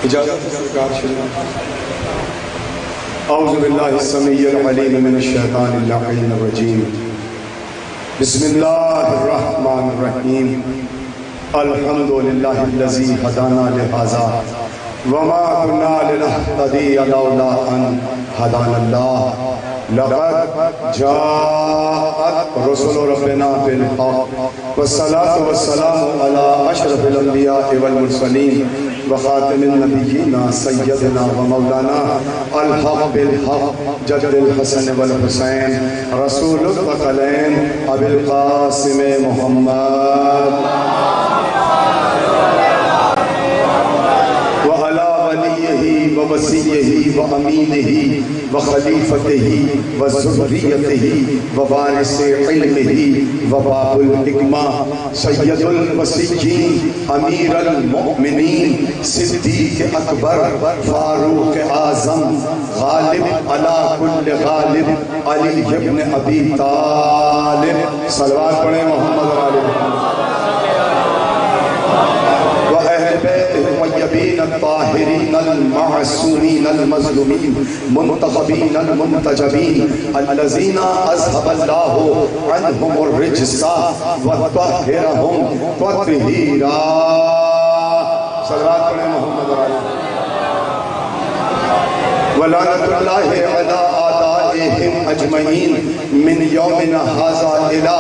اجازت سرکار شریف اعوذ باللہ السمیع العلیم من الشیطان اللعین الرجیم بسم اللہ الرحمن الرحیم الحمدللہ الذی ہدانا لہذا وما كنا لنهتدی لولا ان ہدانا اللہ لقد جاءت رسل ربنا بالحق والصلاة والسلام على اشرف الانبیاء والمرسلین وخاتم النبیین سیدنا ومولانا الحق بالحق جد الحسن والحسین رسول الثقلین ابی القاسم محمد ووصیہ وامینہ وخلیفتہ وذریتہ ووارث علمہ وباب الحکمہ سید الوصیین امیر المؤمنین صدیق اکبر فاروق اعظم غالب علی کل غالب علی ابن ابی طالب صلوات پڑھیں محمد علیہ الطيبين الطاهرين المعصومين المظلومين منتخبين المنتجبين الذين أذهب الله عنهم الرجس وطهرهم تطهيرا صلوات پڑھیں محمد علیہ ولعنة الله على أعدائهم أجمعين من يومنا هذا إلى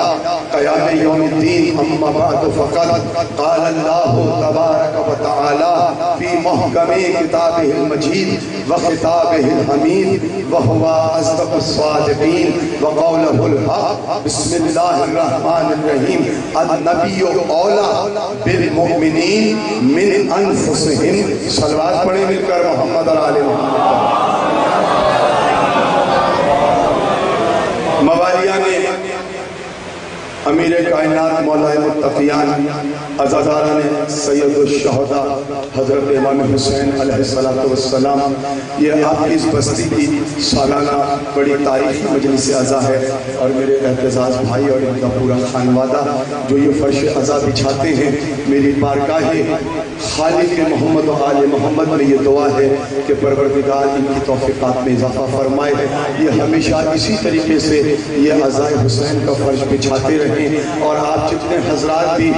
قيام يوم الدين أما بعد فقد قال الله تبارك وتعالى في محكم كتابه المجيد وخطابه الحميد وهو أصدق الصادقين وقوله الحق بسم الله الرحمن الرحيم النبي أولى بالمؤمنين من أنفسهم صلوات پڑھیں مل کر محمد علیہ موالیان امیر کائنات مولا متقیان عزاداران سید الشہداء حضرت امام حسین علیہ السلام یہ آپ کی اس بستی کی سالانہ بڑی تاریخی مجلس عزا ہے اور میرے اعتزاز بھائی اور ان کا پورا خانوادہ جو یہ فرش عزا بچھاتے ہیں میری بارگاہ خالق محمد و آل محمد میں یہ دعا ہے کہ پروردگار ان کی توفیقات میں اضافہ فرمائے یہ ہمیشہ اسی طریقے سے یہ عزائے حسین کا فرش بچھاتے رہیں اور آپ جتنے حضرات بھی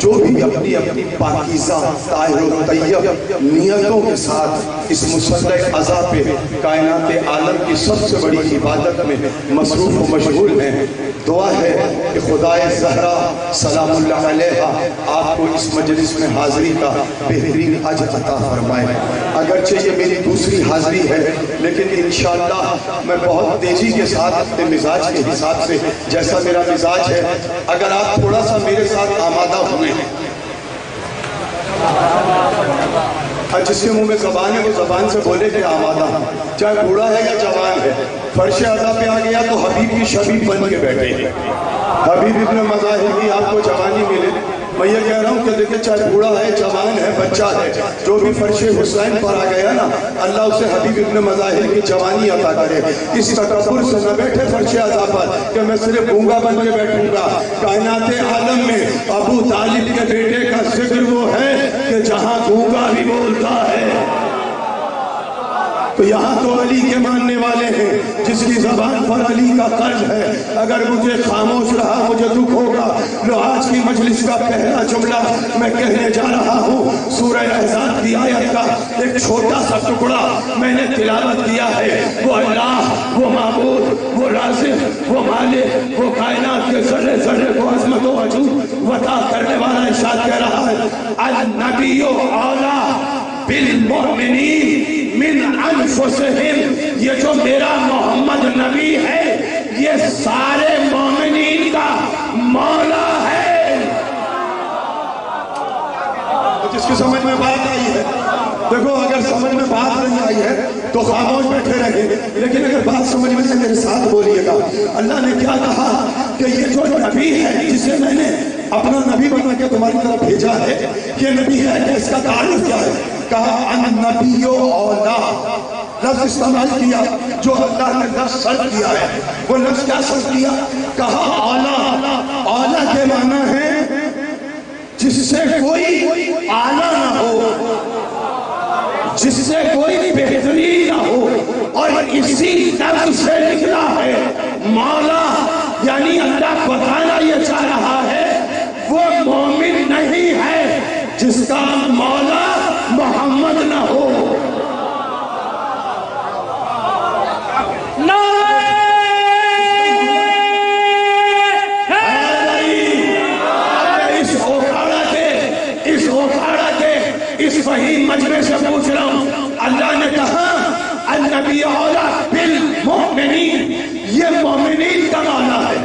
جو بھی اپنی اپنی پاکیزہ طاہر و طیب نیتوں کے ساتھ اس مصلح عزا پہ کائنات عالم کی سب سے بڑی عبادت میں مصروف و مشغول ہیں دعا ہے کہ خدائے زہرا سلام اللہ علیہ آپ کو اس مجلس میں حاضری کا بہترین اجر عطا فرمائے اگرچہ یہ میری دوسری حاضری ہے لیکن انشاءاللہ میں بہت تیزی کے ساتھ اپنے مزاج کے حساب سے جیسا میرا مزاج ہے اگر آپ تھوڑا سا میرے ساتھ آمادہ ہوئے جس کے منہ میں زبان ہے وہ زبان سے بولے کہ آمادہ چاہے بوڑھا ہے یا جوان ہے فرش عزا پہ آ گیا تو حبیب کی شبیب بن کے بیٹھے حبیب ابن مظاہر کی آپ کو جوانی ملے میں یہ کہہ رہا ہوں کہ دیکھیں چاہے بوڑھا ہے جوان ہے بچہ ہے جو بھی فرش حسین پر آ گیا نا اللہ اسے حبیب ابن مظاہر کی جوانی عطا کرے اس تکبر سے نہ بیٹھے فرش عزا پر کہ میں صرف گونگا بن کے بیٹھوں گا کائنات عالم میں ابو طالب کے بیٹے کا ذکر وہ ہے کہ جہاں گونگا بھی بولتا ہے تو یہاں تو علی کے ماننے والے ہیں جس کی زبان پر علی کا قرض ہے اگر مجھے خاموش رہا مجھے دکھ ہوگا لو آج کی مجلس کا پہلا جملہ میں کہنے جا رہا ہوں سورہ احزاب کی آیت کا ایک چھوٹا سا ٹکڑا میں نے تلاوت کیا ہے وہ اللہ وہ معبود وہ رازق وہ مالک وہ کائنات کے ذرے ذرے کو عظمت و وجود عطا کرنے والا ارشاد کہہ رہا ہے النبی اولی بالمؤمنین من انفسہم یہ جو میرا محمد نبی ہے یہ سارے مومنین کا مولا ہے جس کی سمجھ میں بات آئی ہے دیکھو اگر سمجھ میں بات نہیں آئی ہے تو خاموش بیٹھے رہے لیکن اگر بات سمجھ میں سے میرے ساتھ بولیے گا اللہ نے کیا کہا کہ یہ جو نبی ہے جسے میں نے اپنا نبی بنا کے تمہاری طرف بھیجا ہے یہ نبی ہے کہ اس کا تعلق کیا ہے کہا النبی اولا لفظ استعمال کیا جو اللہ نے لفظ صرف کیا ہے وہ لفظ کیا صرف کیا کہا اولا اولا کے معنی ہے جس سے کوئی آلہ نہ ہو جس سے کوئی بھی بہتری نہ ہو، اور اسی لفظ سے نکلا ہے مولا، یعنی اللہ بتانا یہ چاہ رہا ہے وہ مومن نہیں ہے جس کا مولا محمد نہ ہو۔ اس فہیم مجمع سے پوچھ رہا ہوں، اللہ نے کہا النبی اولا بالمؤمنین، یہ مومنین کا مولا ہے،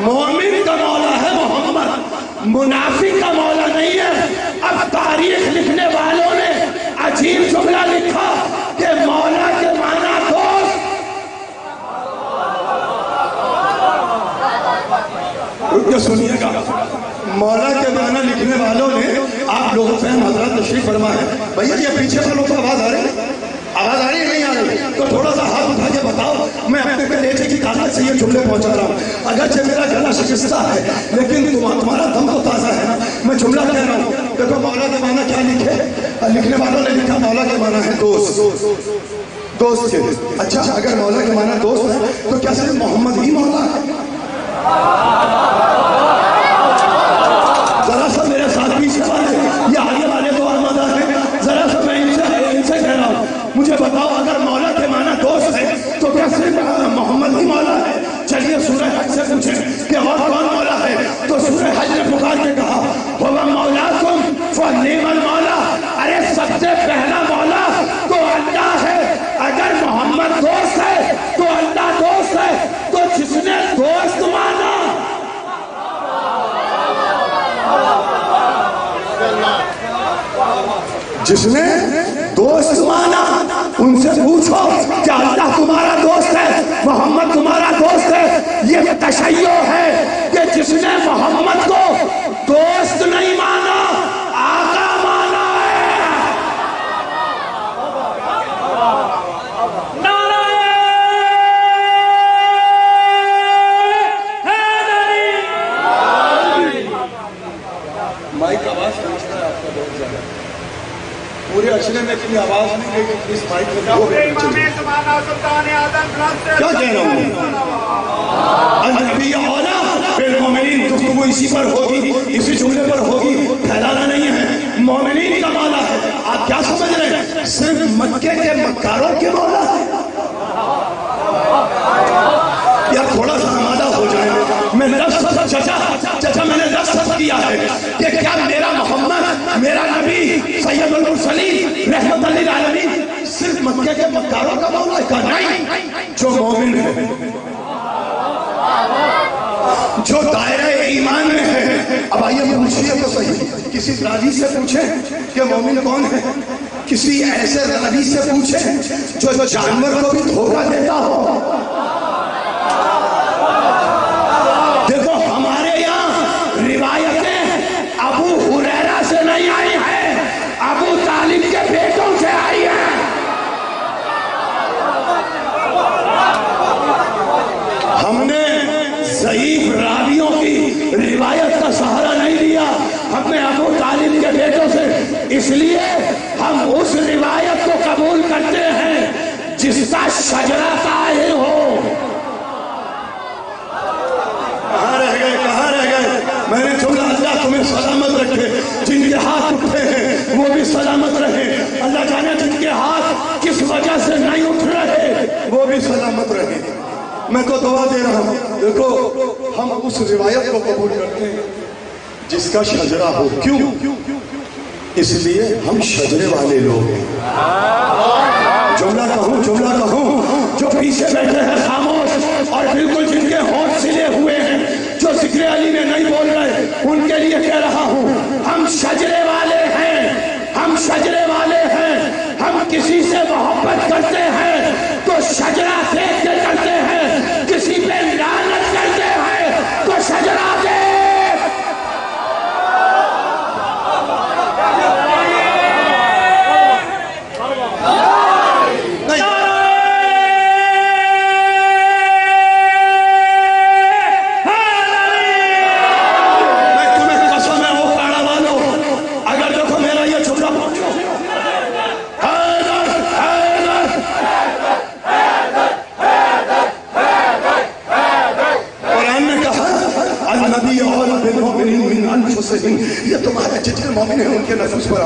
مومن کا مولا ہے محمد، منافق کا مولا نہیں ہے۔ اب تاریخ لکھنے والوں نے عجیب جملہ لکھا کہ مولا کے معنی دوست، رک کے سنیے گا، مولا کے معنی لکھنے والوں نے، آپ لوگوں سے حضرات تشریف فرما ہے بھیا یہ پیچھے والوں کو آواز آ رہی ہے، آواز آ رہی ہے نہیں آ رہی؟ تو تھوڑا سا ہاتھ اٹھا کے بتاؤ، میں اپنے کلیجے کی طاقت سے یہ جملے پہنچا رہا ہوں، اگرچہ میرا گلا شکستہ ہے لیکن تمہارا دم تو تازہ ہے نا، میں جملہ کہہ رہا ہوں۔ دیکھو مولا کے معنی کیا لکھے، لکھنے والوں نے لکھا مولا کے معنی ہے دوست، دوست کے۔ اچھا اگر مولا کے معنی دوست ہے تو کیا صرف محمد ہی مولا ہے؟ ذرا سا میرے ساتھ پیچھے والے، یہ آگے والے تو آمادہ ہیں، ذرا سا میں ان سے کہہ رہا ہوں، مجھے بتاؤ اگر مولا کے معنی دوست ہے تو کیا صرف محمد ہی مولا ہے؟ چلیے سورہ حج سے پوچھیں کہ اور کون مولا ہے، تو سورہ حج نے پکار کے کہا وَهُوَ مَوْلَاكُمْ فَنِعْمَ الْمَوْلَىٰ، ارے سب سے پہلا مولا تو اللہ ہے۔ اگر محمد دوست ہے تو اللہ دوست ہے، تو جس نے دوست مانا، جس نے دوست مانا ان سے پوچھو کیا اللہ تمہارا دوست ہے، محمد تمہارا دوست ہے؟ یہ تشیع ہے کہ جس نے محمد کو دوست نہیں مانا آقا مانا ہے۔ مائک آواز پہنچتا ہے آپ کا بہت زیادہ، پورے اشرے میں اتنی آواز نہیں گئی کہ اس مائک میں کیا کہہ رہا ہوں؟ النبی اولا بالمؤمنین، گفتگو اسی پر ہوگی، اسی جملے پر ہوگی، پھیلانا نہیں ہے۔ مومنین کا مولا ہے، آپ کیا سمجھ رہے ہیں صرف مکے کے مکاروں کے مولا ہے؟ یا تھوڑا سا آمادہ ہو جائیں، میں لفظ چچا میں نے لفظ کیا ہے کہ کیا میرا محمد، میرا نبی سید المرسلین رحمت للعالمین صرف مکے کے مکاروں کا مولا ہے؟ نہیں، جو مومن ہے، جو دائرہ ایمان میں ہے۔ اب آئیے پوچھئے تو صحیح، کسی راوی سے پوچھیں کہ مومن کون ہے، کسی ایسے راوی سے پوچھیں جو جانور کو بھی دھوکہ دیتا ہو۔ دیکھو ہمارے یہاں روایتیں ابو ہریرہ سے نہیں آئی ہیں، ابو طالب کے بیٹوں سے آئی ہیں۔ ہم نے ضعیف راویوں کی روایت کا سہارا نہیں لیا، ہم نے ابو طالب کے بیٹوں سے، اس لیے ہم اس روایت کو قبول کرتے ہیں جس کا شجرہ طاہر ہو۔ کہاں رہ گئے؟ میں نے جملہ اللہ تمہیں سلامت رکھے، جن کے ہاتھ اٹھے ہیں وہ بھی سلامت رہے، اللہ جانے جن کے ہاتھ کس وجہ سے نہیں اٹھ رہے وہ بھی سلامت رہے۔ میں تو دعا دے رہا ہوں، دیکھو ہم اس روایت کو قبول کرتے ہیں جس کا شجرہ ہو۔ کیوں؟ اس لیے ہم شجرے والے لوگ ہیں۔ جملہ کہوں جو پیچھے بیٹھے ہیں خاموش اور بالکل جن کے ہونٹ سلے ہوئے ہیں، جو ذکر علی میں نہیں بول رہے، ان کے لیے کہہ رہا ہوں ہم شجرے والے ہیں، ہم شجرے والے ہیں۔ ہم کسی سے محبت کرتے ہیں تو شجرہ دیکھ کے کرتے ہیں، کسی پہ لعنت کرتے ہیں تو شجرہ دیکھ۔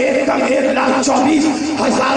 1,24,000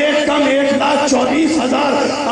1,24,000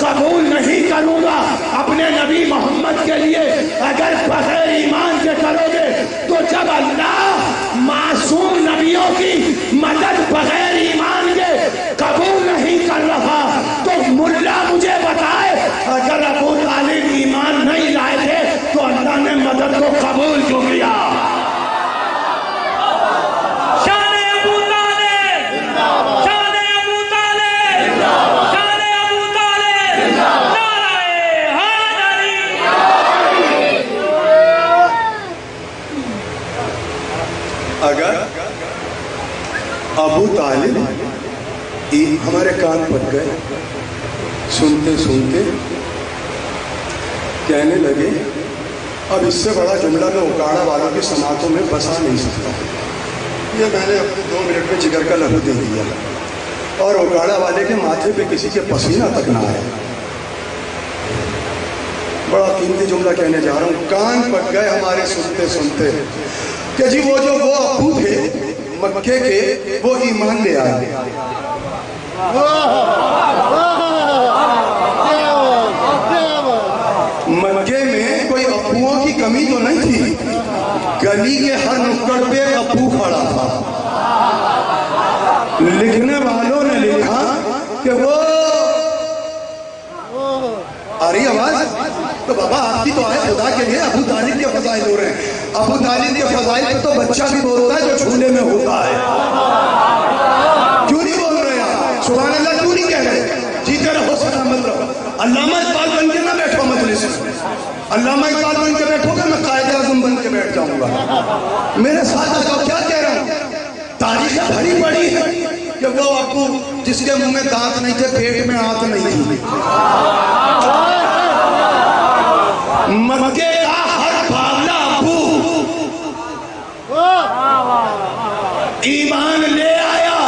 قبول نہیں کروں گا۔ اپنے نبی محمد کے لیے اگر بغیر ایمان کے کرو گے تو جب اللہ معصوم نبیوں کی مدد بغیر ایمان کے قبول نہیں کر رہا تو ملا مجھے بتائے اگر ابو طالب ایمان نہیں لائے تھے تو اللہ نے مدد کو قبول کیوں کیا؟ اگر ابو طالب ہمارے کان پھٹ گئے سنتے سنتے کہنے لگے اب اس سے بڑا جملہ میں اکاڑا والوں کی سماعتوں میں بسا نہیں سکتا، یہ میں نے اپنے 2 منٹ میں جگر کا لہو دے دیا اور اکاڑا والے کے ماتھے پہ کسی کے پسینہ تک نہ آئے۔ بڑا قیمتی جملہ کہنے جا رہا ہوں، کان پھٹ گئے ہمارے سنتے سنتے کہ جی وہ ابو تھے مکے کے وہ ایمان لے آئے۔ مکے میں کوئی ابوؤں کی کمی تو نہیں تھی، گلی کے ہر نکڑ پہ ابو کھڑا تھا۔ لکھنے والوں نے لکھا کہ وہ آ رہی آواز تو بابا آپ کی تو آئے خدا کے لیے ابو طالب کے فضائل ہو رہے ہیں۔ ابو طالب کے فضائل پہ تو بچہ بھی بولتا ہے جو جھولے میں ہوتا ہے، کیوں نہیں بول رہے آپ؟ سبحان اللہ کیوں نہیں کہہ رہے؟ جیتے رہو سلامت رہو۔ علامہ اقبال بن کے نہ بیٹھو مجلس میں، علامہ اقبال بن کے بیٹھو گے میں قائد اعظم بن کے بیٹھ جاؤں گا۔ میرے ساتھ بتاؤ کیا کہہ رہا ہوں؟ تاریخ بھری پڑی ہے کہ وہ ابو جس کے منہ میں دانت نہیں تھے پیٹ میں آنت نہیں تھی۔ مکے کا ہر باغلہ ابو ایمان لے آیا،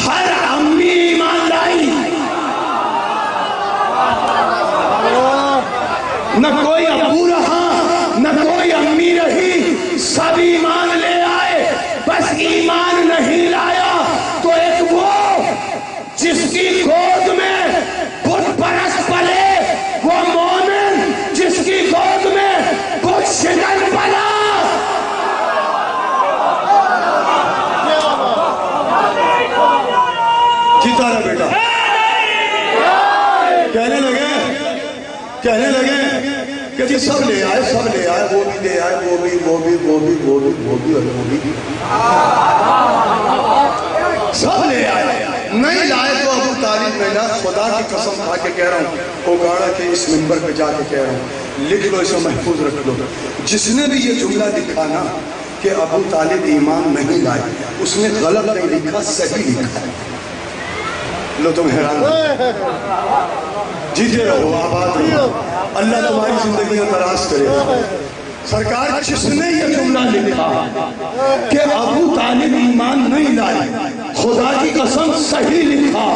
ہر امی ایمان لائی، نہ کوئی ابو رہا نہ کوئی امی رہی، سب ایمان لے آئے۔ بس ایمان نہیں لایا تو ایک وہ جس کی گود میں بت پرست پلے، وہ مومن جس کی گود میں بت شکن پلا۔ جیتا رہا بیٹا، کہنے لگے کہ جی سب لے آئے وہ بھی لے آئے، وہ بھی سب لے آئے، نہیں لائے تو ابو طالب نہیں لائے۔ خدا کی قسم کھا کے کہہ رہا ہوں، اگاڑا کے اس منبر پہ جا کے کہہ رہا ہوں، لکھ لو اسے محفوظ رکھ لو، جس نے بھی یہ جملہ لکھا نا کہ ابو طالب ایمان نہیں لائے، اس نے غلط نہیں لکھا، صحیح لکھا۔ لو تم حیران جیتے رہو، آباد رہو، اللہ تمہاری زندگیاں دراز کرے۔ سرکار جس نے یہ جملہ لکھا کہ ابو طالب ایمان نہیں لائے، خدا کی قسم صحیح لکھا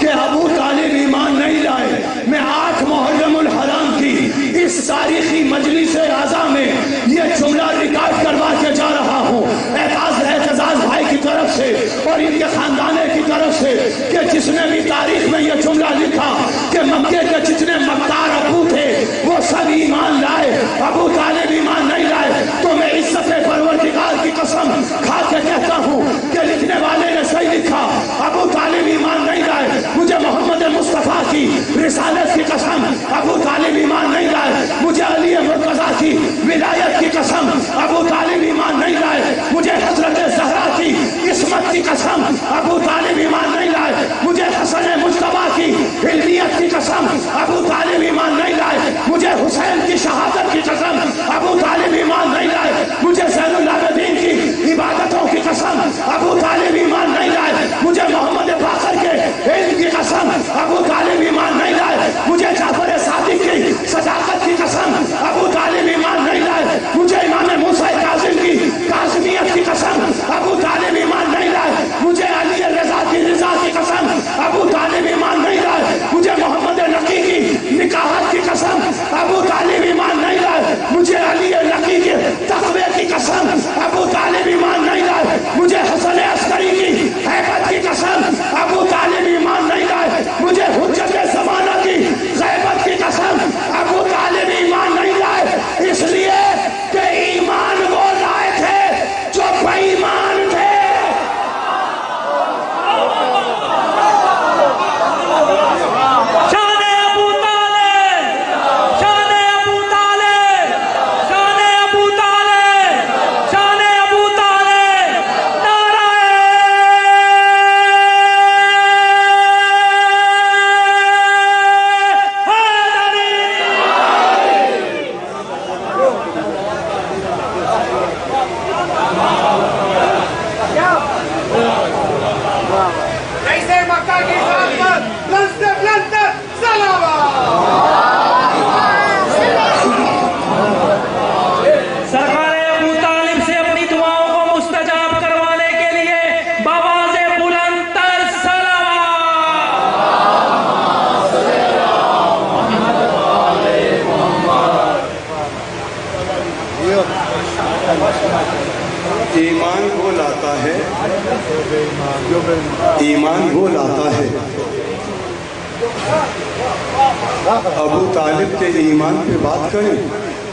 کہ ابو طالب ایمان نہیں لائے۔ میں 8 محرم الحرام کی اس تاریخی مجلس اعزا میں یہ جملہ ریکارڈ کروا کے جا رہا ہوں اعتزاز بھائی کی طرف سے اور ان کے خاندانے کی طرف سے کہ جس نے بھی تاریخ میں یہ جملہ لکھا کہ مکے کے جتنے مقدار ابو تھے وہ سب ایمان لائے، ابو طالب ایمان نہیں لائے، تو میں عزت پروردگار کی قسم کھا کے کہتا ہوں کہ لکھنے والے نے صحیح لکھا، ابو طالب ایمان نہیں لائے۔ مجھے محمد مصطفیٰ کی رسالت کی قسم ابو طالب ایمان نہیں لائے، مجھے علی مرتضیٰ کی ولایت کی قسم ابو طالب ایمان نہیں لائے، مجھے حضرت زہرا کی عصمت کی قسم ابو طالب ایمان نہیں لائے، مجھے حسن مجتبیٰ کی علمیت کی قسم ابو طالب ایمان نہیں لائے، مجھے حسین کی شہادت کی قسم ابو طالب ایمان نہیں لائے، مجھے زین العابدین کی عبادتوں کی قسم ابو طالب ایمان نہیں لائے، مجھے محمد باقر کے علم کی قسم ابو طالب ایمان نہیں لائے، مجھے جعفر صادق کی صداقت کی قسم ابو طالب ایمان نہیں لائے، مجھے امام موسیٰ کاظم کی کاظمیت کی قسم ابو طالب ایمان نہیں لائے، مجھے علی رضا کی رضا کی قسم ابو طالب ایمان نہیں لائے، مجھے محمد نقی کی نکاحت کی قسم ابو طالب ایمان نہیں لائے، مجھے علی نقی کے تقوی کی قسم ابو طالب ایمان نہیں لائے، مجھے حسن عسکری کی حیبت کی قسم ابو طالب ایمان نہیں لائے، مجھے ایمان وہ لاتا ہے. ابو طالب کے ایمان پہ بات کریں.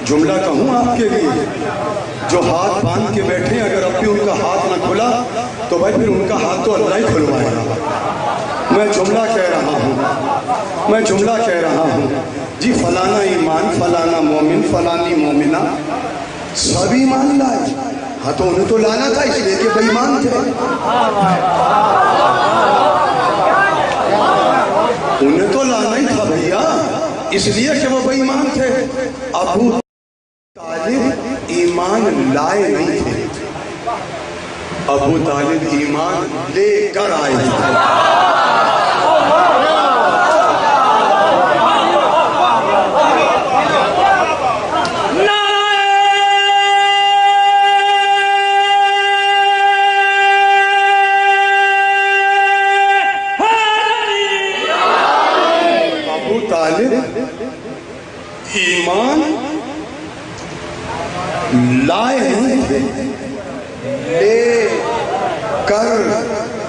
جملہ کہوں آپ کے لیے, جو ہاتھ باندھ کے بیٹھے, اگر اب بھی ان کا ہاتھ نہ کھلا تو بھائی پھر ان کا ہاتھ تو اللہ ہی کھلوائے گا. میں جملہ کہہ رہا ہوں جی, فلانا ایمان, فلانا مومن, فلانی مومنہ, سب ایمان لائے. ہاں تو انہیں تو لانا تھا, اس لیے کہ بے ایمان تھے. انہیں تو لانا ہی تھا بھیا, اس لیے کہ وہ بے ایمان تھے. ابو طالب ایمان لائے نہیں تھے, ابو طالب ایمان لے کر آئے تھے. ابو طالب ایمان لائے نہیں تھے, لے کر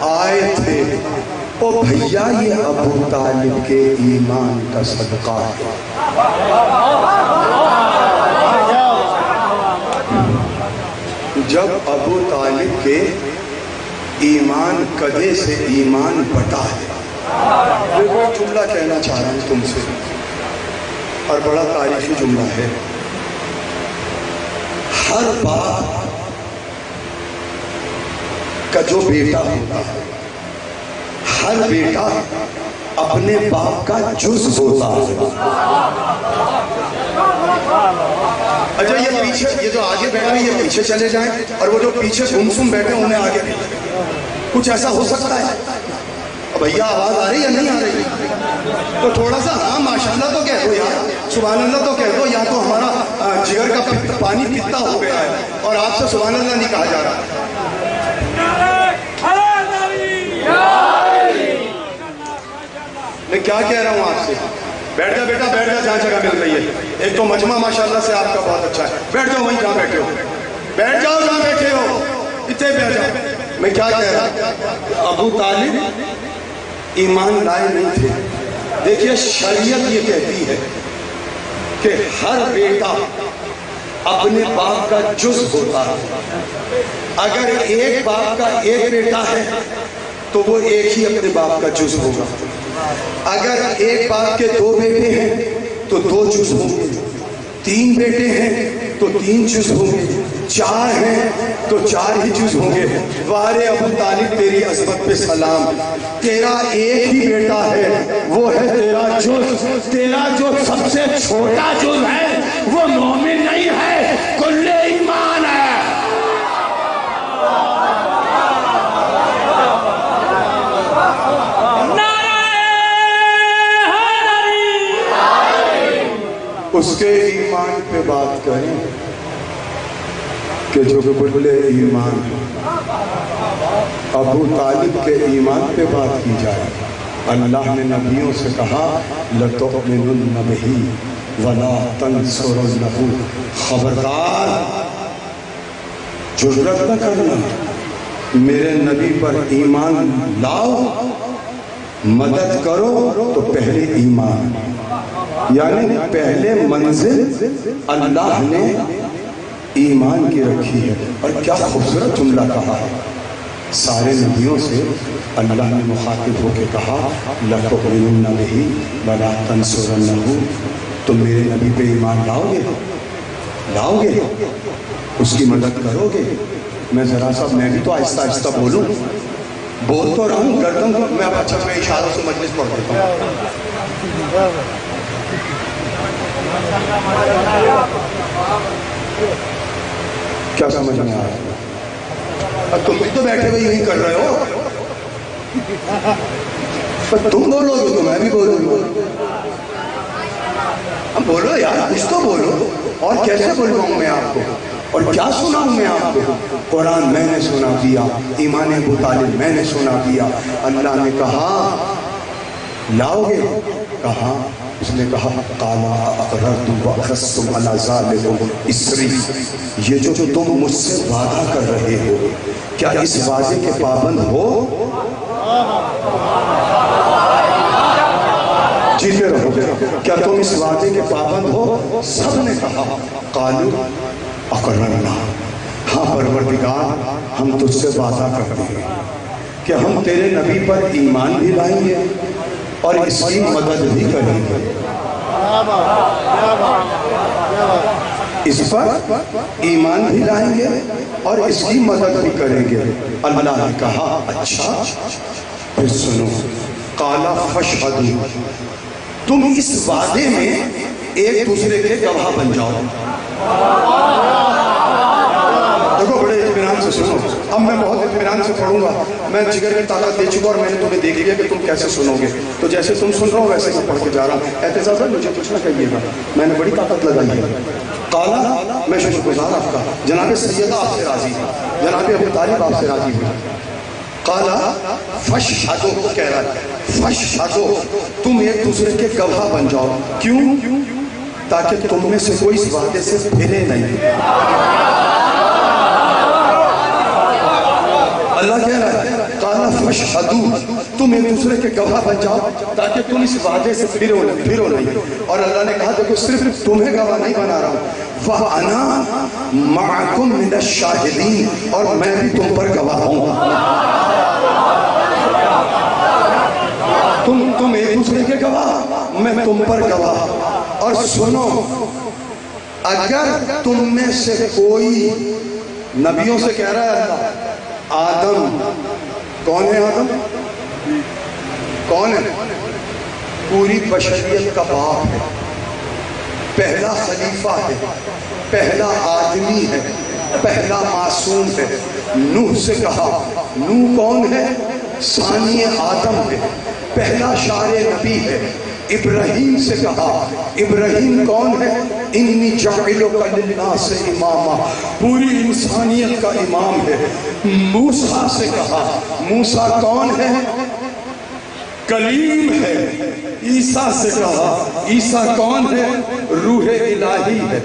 آئے تھے. او بھیا یہ ابو طالب کے ایمان کا صدقہ ہے. جب ابو طالب کے ایمان قدے سے ایمان بٹا ہے. دیکھو ایک جملہ کہنا چاہ رہا ہوں تم سے, اور بڑا تاریخی جملہ ہے. ہر باپ کا جو بیٹا ہوتا ہے, ہر بیٹا اپنے باپ کا جز ہوتا ہے. اچھا یہ پیچھے, یہ جو آگے بیٹھے ہیں یہ پیچھے چلے جائیں, اور وہ جو پیچھے گمسم بیٹھے ہیں انہیں آگے. کچھ ایسا ہو سکتا ہے؟ بھیا آواز آ رہی ہے نہیں آ رہی؟ تو تھوڑا سا ہاں ماشاءاللہ تو کہہ دو یار, سبحان اللہ تو کہہ دو. یا تو ہمارا جگر کا پانی پیتا ہو گیا ہے اور آپ سے سبحان اللہ نہیں کہا جا رہا. میں کیا کہہ رہا ہوں آپ سے؟ بیٹھ جا بیٹا, بیٹھ جا جہاں جگہ مل رہی ہے. ایک تو مجمع ماشاءاللہ سے آپ کا بہت اچھا ہے, بیٹھ جاؤ وہیں جہاں بیٹھے ہو, بیٹھ جاؤ جہاں بیٹھے ہو, اتنے بیٹھ جاؤ. میں کیا کہہ رہا, ابو طالب ایمان لائے نہیں تھے. دیکھیے شریعت یہ کہتی ہے کہ ہر بیٹا اپنے باپ کا جز ہوتا ہے. اگر ایک باپ کا ایک بیٹا ہے تو وہ ایک ہی اپنے باپ کا جز ہوگا. اگر ایک باپ کے دو بیٹے ہیں تو دو جز ہوں گے, تین بیٹے ہیں تو تین جز ہوں گے, چار ہیں تو چار ہی جز ہوں گے. وارے ابو طالب تیری عظمت پہ سلام, تیرا ایک ہی بیٹا ہے, وہ ہے تیرا جز. تیرا جو سب سے چھوٹا جز ہے وہ مومن نہیں ہے, کل ایمان ہے. اس کے ایمان پہ بات کریں کہ جو کل ایمان ہے. ابو طالب کے ایمان پہ بات کی جائے. اللہ نے نبیوں سے کہا لَتُؤْمِنُنَّ بِهِ وَلَا تَنْصُرُنَّهُ, خبردار جرأت نہ کرنا, میرے نبی پر ایمان لاؤ, مدد کرو تو پہلے ایمان, یعنی پہلے منزل اللہ نے ایمان کی رکھی ہے. اور کیا خوبصورت جملہ کہا ہے. سارے نبیوں سے اللہ نے مخاطب ہو کے کہا لَتُؤْمِنُنَّ بِهِ وَلَا تَنْصُرُنَّهُ, تم میرے نبی پہ ایمان لاؤ گے, اس کی مدد کرو گے. میں ذرا سا میں بھی تو آہستہ آہستہ بولوں, بول تو رہا ہوں, گردن کو میں اچھا میں اشاروں سے مجلس پڑھ دیتا ہوں. کیا سمجھ میں آ رہا ہے؟ تم بھی تو بیٹھے ہوئے یہی کر رہے ہو, تم بولو گے تو میں بھی بولوں گا. اب بولو یار, کچھ تو بولو. اور کیسے بولواؤں میں آپ کو, اور کیا سناؤں میں آپ کو؟ قرآن میں نے سنا دیا, ایمان ابو طالب میں نے سنا دیا. اللہ نے کہا لاؤ گے, کہا, اس نے کہا قَالَ أَقْرَرْتُمْ وَأَخَذْتُمْ عَلَى ذَلِكُمْ إِصْرِي, یہ جو تم مجھ سے وعدہ کر رہے ہو, کیا اس وعدے کے پابند ہو؟ جیتے رہو، کیا تم اس وعدے کے پابند ہو؟ سب نے کہا قالوا اقررنا، ہاں پروردگار ہم تجھ سے وعدہ کرتے ہیں کہ ہم تیرے نبی پر ایمان بھی لائیں گے اور اس کی مدد بھی کریں گے، اس پر ایمان بھی لائیں گے اور اس کی مدد بھی کریں گے۔ اللہ نے کہا اچھا پھر سنو، قال فاشہدوا، تم اس وعدے میں ایک دوسرے کے گواہ بن جاؤ۔ دیکھو بڑے اطمینان سے سنو، اب میں بہت اطمینان سے پڑھوں گا، میں جگر کی طاقت دے چکا اور میں نے تمہیں دیکھ لیا کہ تم کیسے سنو گے، تو جیسے تم سن رہا ہو ویسے میں پڑھ کے جا رہا ہوں۔ اعتزاز ہے مجھے کچھ نہ کہیے گا، میں نے بڑی طاقت لگائی ہے۔ قالا، میں شکر گزار آپ کا، جناب سیدہ آپ سے راضی ہے، جناب ابو طالب آپ سے راضی ہے۔ قالا فاشہدوا، وہ کہہ رہا ہے فاشہدوا، تم ایک دوسرے کے گواہ بن جاؤ۔ کیوں؟ تاکہ تم میں سے کوئی اس وعدے سے پھرے نہیں۔ اللہ کہہ رہا ہے قال فاشہدوا، تم ایک دوسرے کے گواہ بن جاؤ تاکہ تم اس وعدے سے پھرو نہیں۔ اور اللہ نے کہا دیکھو صرف تمہیں گواہ نہیں بنا رہا ہوں، وَأَنَا مَعَكُمْ مِنَ الشَّاهِدِينَ، اور میں بھی تم پر گواہ ہوں۔ تم ایک دوسرے کے گواہ، میں تم پر گواہ۔ اور سنو، اگر تم میں سے کوئی، نبیوں سے کہہ رہا ہے اللہ، آدم کون ہے؟ آدم کون ہے؟ پوری بشریت کا باپ ہے، پہلا خلیفہ ہے، پہلا آدمی ہے، پہلا معصوم ہے۔ نوح سے کہا، نوح کون ہے؟ ثانی آدم ہے، پہلا شاعر نبی ہے۔ ابراہیم سے کہا، ابراہیم کون ہے؟ انی جاعلک للناس اماما، پوری انسانیت کا امام ہے۔ موسیٰ سے کہا، موسیٰ کون ہے؟ کلیم ہے۔ عیسیٰ سے کہا، عیسیٰ کون ہے؟ روح الہی ہے۔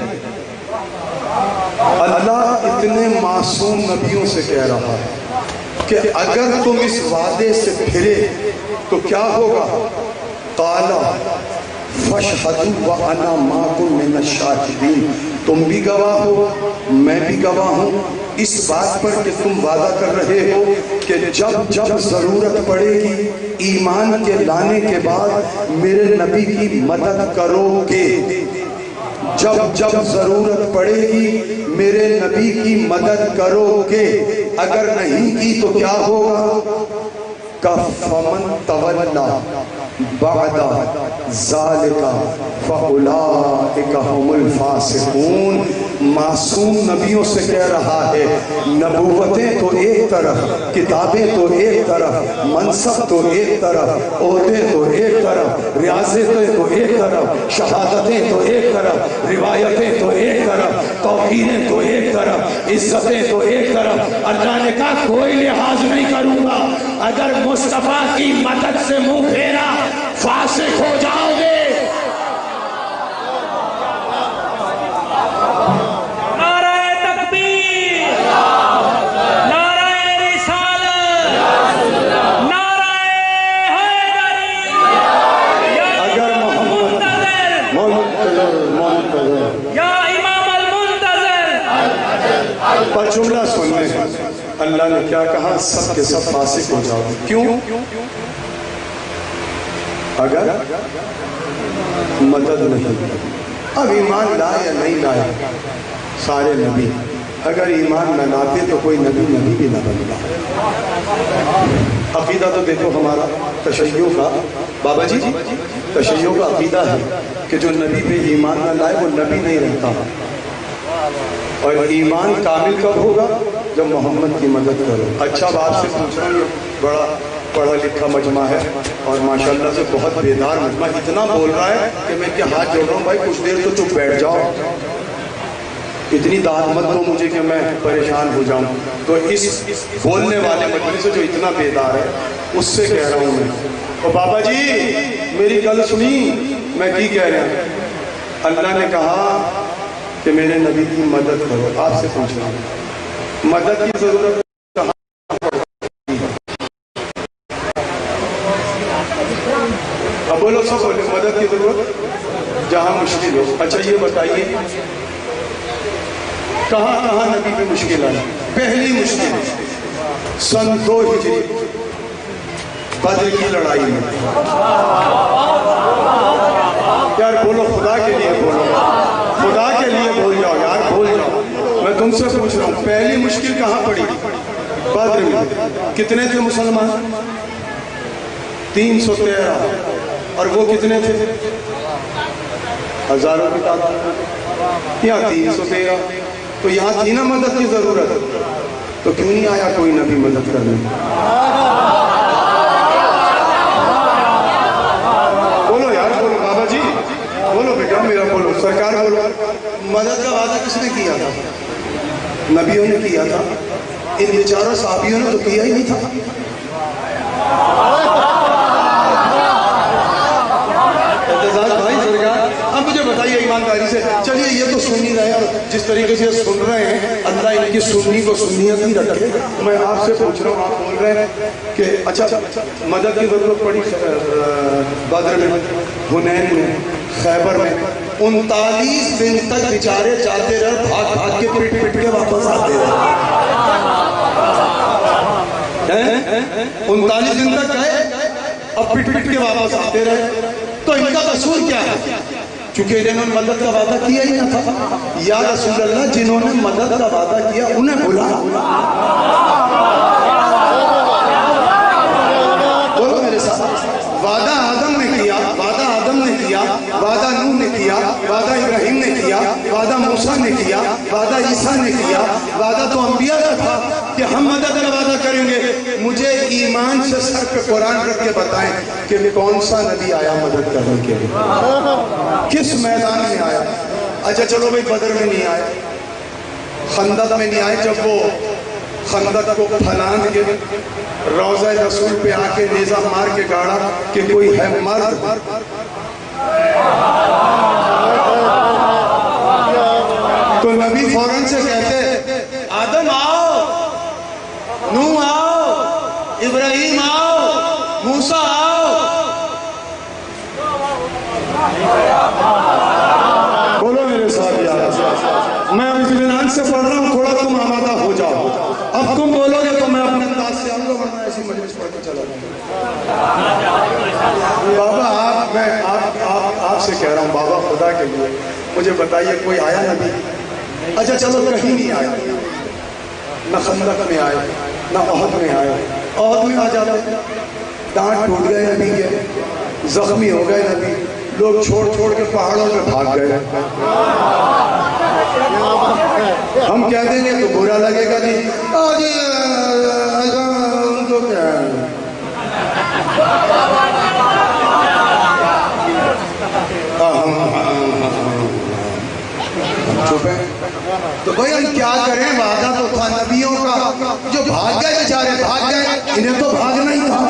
اللہ اتنے معصوم نبیوں سے کہہ رہا ہے کہ اگر تم اس وعدے سے پھرے تو کیا ہوگا؟ قال فاشہدوا وَأَنَا مَعَكُمْ مِنَ الشَّاهِدِينَ، تم بھی گواہ ہو، میں بھی گواہ ہوں اس بات پر کہ تم وعدہ کر رہے ہو کہ جب ضرورت پڑے گی ایمان کے لانے کے بعد میرے نبی کی مدد کرو گے۔ جب ضرورت پڑے گی میرے نبی کی مدد کرو گے، اگر نہیں کی تو کیا ہوگا؟ فَمَن تَوَلَّى بَعْدَ ذَلِكَ فَأُولَئِكَ هُمُ الْفَاسِقُونَ۔ معصوم نبیوں سے کہہ رہا ہے، نبوتیں تو ایک طرف، کتابیں تو ایک طرف، منصب تو ایک طرف، عہدے تو ایک طرف، ریاستیں تو ایک طرف، شہادتیں تو ایک طرف، روایتیں تو ایک طرف، توقیریں تو ایک طرف، عزتیں تو ایک طرف۔ اللہ نے کہا کوئی لحاظ نہیں کروں گا، اگر مصطفیٰ کی مدد سے منہ پھیرا فاسق ہو جاؤ گے۔ نعرہ تکبیر، نعرہ رسالت، نعرہ حیدری، اگر منتظر یا امام المنتظر۔ پر جملہ سننے، اللہ نے کیا کہا؟ سب کے سب فاسق ہو جاؤ گے۔ کیوں؟ اگر مدد نہیں، اب ایمان لائے یا نہیں لائے سارے نبی، اگر ایمان نہ لاتے تو کوئی نبی بھی نہ بنتا۔ عقیدہ تو دیکھو ہمارا تشیع کا، بابا جی تشیع کا عقیدہ ہے کہ جو نبی پہ ایمان نہ لائے وہ نبی نہیں رہتا، اور ایمان کامل کب ہوگا؟ جب محمد کی مدد کرو۔ اچھا بات سے پوچھ رہا ہوں، یہ بڑا پڑھا لکھا مجمع ہے اور ماشاءاللہ سے بہت بیدار مجمع، اتنا بول رہا ہے کہ میں کیا ہاتھ جوڑ رہا ہوں، بھائی کچھ دیر تو چپ بیٹھ جاؤ، اتنی داد مت دو مجھے کہ میں پریشان ہو جاؤں۔ تو اس بولنے والے مجمع سے جو اتنا بیدار ہے اس سے کہہ رہا ہوں میں، اور بابا جی میری گل سنی، میں کی کہہ رہا ہوں؟ اللہ نے کہا کہ میرے نبی کی مدد کرو۔ آپ سے پوچھ رہا ہوں مدد کی ضرورت کی ضرورت جہاں مشکل ہو. اچھا یہ بتائیے کہاں کہاں نبی پہ مشکل آئی؟ پہلی مشکل سن 2 ہجری بدر کی لڑائی میں. یار بولو خدا کے لیے بولو, خدا کے لیے بول جاؤ یار, بول جاؤ. میں تم سے پوچھ رہا ہوں پہلی مشکل کہاں پڑی؟ بدر میں. کتنے تھے مسلمان؟ 313. اور وہ کتنے تھے؟ ہزاروں کی تعداد. یہاں 313. تو یہاں تھی نا مدد کی ضرورت, تو کیوں نہیں آیا کوئی نبی مدد کرنے؟ بولو یار بولو, بابا جی بولو, بیٹا میرا بولو, سرکار بولو. مدد کا وعدہ کس نے کیا تھا؟ نبیوں نے کیا تھا. ان بیچاروں صحابیوں نے تو کیا ہی نہیں تھا. بھائی سرکار اب مجھے بتائیے ایمانداری سے, چلیے یہ تو سن ہی رہے ہیں, جس طریقے سے سن رہے ہیں اللہ ان کی سنی کو سنیت ہی رکھے. میں آپ سے پوچھ رہا ہوں, آپ بول رہے ہیں کہ اچھا مدد کی ضرورت پڑی بدر میں, حنین میں, خیبر میں. 39 دن تک بیچارے جاتے رہے, بھاگ بھاگ کے پٹ پٹ کے واپس آتے رہے. 39 دن تک گئے اور پٹ پٹ کے واپس آتے رہے. تو ان کا قصور کیا ہے؟ چونکہ انہوں نے مدد کا وعدہ کیا ہی نہ تھا. یا رسول اللہ جنہوں نے مدد کا وعدہ کیا انہیں بلا. بولو میرے ساتھ, وعدہ آدم نے کیا, وعدہ آدم نے کیا, وعدہ نوح نے کیا, وعدہ ابراہیم نے کیا, وعدہ موسیٰ نے کیا, وعدہ عیسیٰ نے کیا. وعدہ تو انبیاء کا تھا کہ ہم مدد کا وعدہ کریں گے. مجھے ایمان سے سر پہ قرآن رکھ کے بتائیں کہ کون سا نبی آیا مدد کرنے کے لیے, کس میدان میں آیا؟ اچھا چلو بھائی بدر میں نہیں آئے, خندق میں نہیں آئے. جب وہ خندق کو پھلان کے روضہ رسول پہ آ کے نیزہ مار کے گاڑا کہ کوئی ہے مرد, تو نبی فوراً سے کہتے آدم آؤ, نوح آؤ, ابراہیم آؤ, موسیٰ آؤ. بولو میرے ساتھ یار, میں اطمینان سے پڑھ رہا ہوں, تھوڑا تم آمادہ ہو جاؤ. اب تم بولو گے تو میں اپنے انداز سے آؤں گا, ورنہ ایسی مجلس پڑھ کے چلا جاؤں گا. بابا آپ سے کہہ رہا ہوں, بابا خدا کے لیے مجھے بتائیے کوئی آیا نبی؟ اچھا چلو کہیں نہیں آیا, نہ خندق میں آئے, نہ احد میں آئے. احد میں آ جاتے, دانت ٹوٹ گئے نبی کے, زخمی ہو گئے نبی, لوگ چھوڑ چھوڑ کے پہاڑوں میں بھاگ گئے. ہم کہہ دیں گے تو برا لگے گا جی, ان کو کیا ہے, چپ ہیں. تو بھائی ہم کیا کریں, وعدہ تو تھا نبیوں کا, جو بھاگ گئے بیچارے بھاگ گئے, انہیں تو بھاگنا ہی تھا.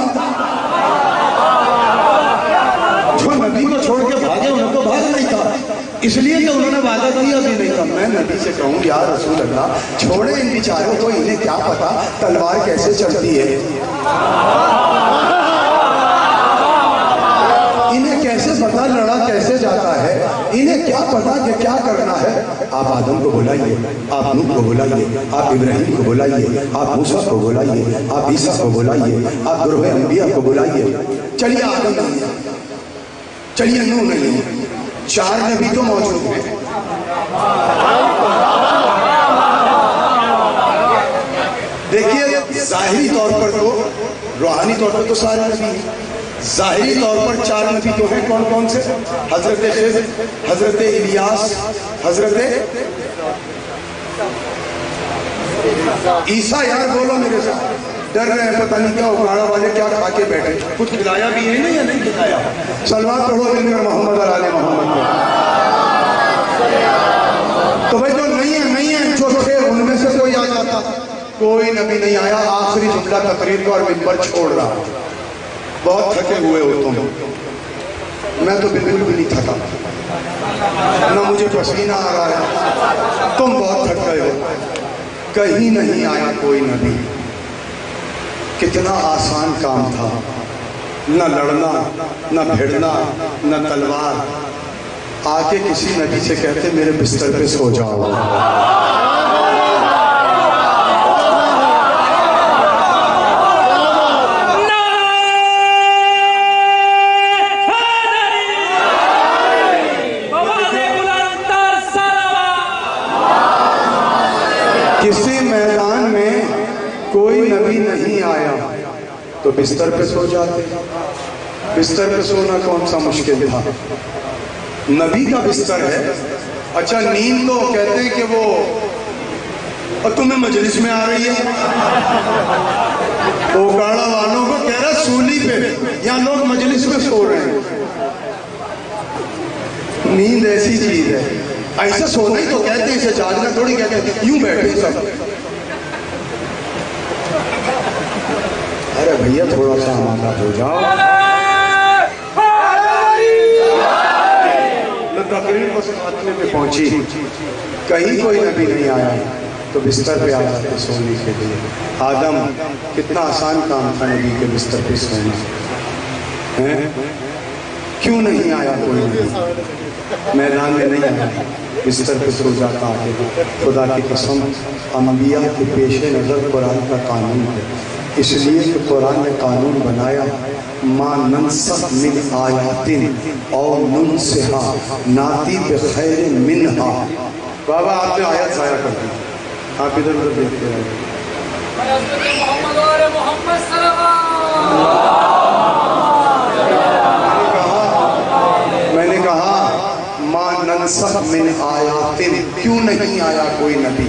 جو نبی کو چھوڑ کے بھاگے انہیں تو بھاگنا ہی تھا, اس لیے کہ انہوں نے وعدہ کیا بھی نہیں تھا. میں نبی سے کہوں یا رسول اللہ چھوڑے ان بیچاروں کو, انہیں کیا پتا تلوار کیسے چلتی ہے, انہیں کیسے پتا لڑا کیسے جاتا ہے, انہیں کیا پتا کہ کیا کرنا ہے. آپ آدم کو بلائیے, آپ نوح کو بلائیے, آپ ابراہیم کو بلائیے, آپ موسیٰ کو بلائیے, آپ عیسیٰ کو بلائیے, آپ گروہ انبیاء کو بلائیے. چلیے آدم نہیں ہے, چلیے نوح نہیں ہے, 4 نبی تو موجود ہیں. دیکھیے ظاہری طور پر تو, روحانی طور پر تو سارے نبی ہیں, ظاہری طور پر 4 نبی تو ہیں. کون کون سے؟ حضرت خضر, حضرت الیاس, حضرت عیسیٰ. یار بولو میرے ساتھ, ڈر رہے ہیں پتہ نہیں کیا اکھاڑا والے کیا کھا کے بیٹھے, کچھ کھلایا بھی ہے نا یا نہیں کھلایا؟ صلوات پڑھو دل میں محمد اور آل محمد کو. تو بھائی جو نہیں ہے, جو تھے ان میں سے کوئی آ جاتا, کوئی نبی نہیں آیا. آخری جملہ تقریر کا اور منبر چھوڑ رہا. بہت تھکے ہوئے ہو تم, میں تو بالکل بھی نہیں تھکا, نہ مجھے پسینہ آ رہا ہے, تم بہت تھک گئے ہو. کہیں نہیں آیا کوئی نبی. کتنا آسان کام تھا, نہ لڑنا، نہ بھیڑنا، نہ تلوار. آ کے کسی نبی سے کہتے میرے بستر پہ سو جاؤ. کسی میدان میں کوئی نبی نہیں آیا تو بستر پہ سو جاتے. بستر پہ سونا کون سا مشکل تھا؟ نبی کا بستر ہے. اچھا نیند تو کہتے ہیں کہ وہ اور تمہیں مجلس میں آ رہی ہے. اوکاڑا والوں کو کہہ رہا سولی پہ، یہاں لوگ مجلس میں سو رہے ہیں. نیند ایسی چیز ہے. ایسا سونا ہی تو کہتے ہیں، اسے جاگنا تھوڑی کہتے ہیں. یوں بیٹھے سب. ارے بھیا تھوڑا سا ہمارا ہو جاؤ. تقریر بس خاتمے پہ پہنچی، کہیں کوئی نبی نہیں آیا تو بستر پہ آ جاتے سونے کے لیے. آدم کتنا آسان کام تھا نبی کے بستر پہ سونا. کیوں نہیں آیا کوئی نبی؟ میدان میں نہیں آیا، بستر پہ سو جاتا ہے. خدا کی قسم انبیاء کے پیش نظر قرآن کا قانون ہے. اس لیے کہ قرآن نے قانون بنایا ما ننسخ من آیات او ننسها ناتی بخیر منہا. بابا آپ نے آیت ضائع کر دی، آپ ادھر ادھر دیکھتے رہے. میں نے کہا ما ننسخ من آیات. کیوں نہیں آیا کوئی نبی؟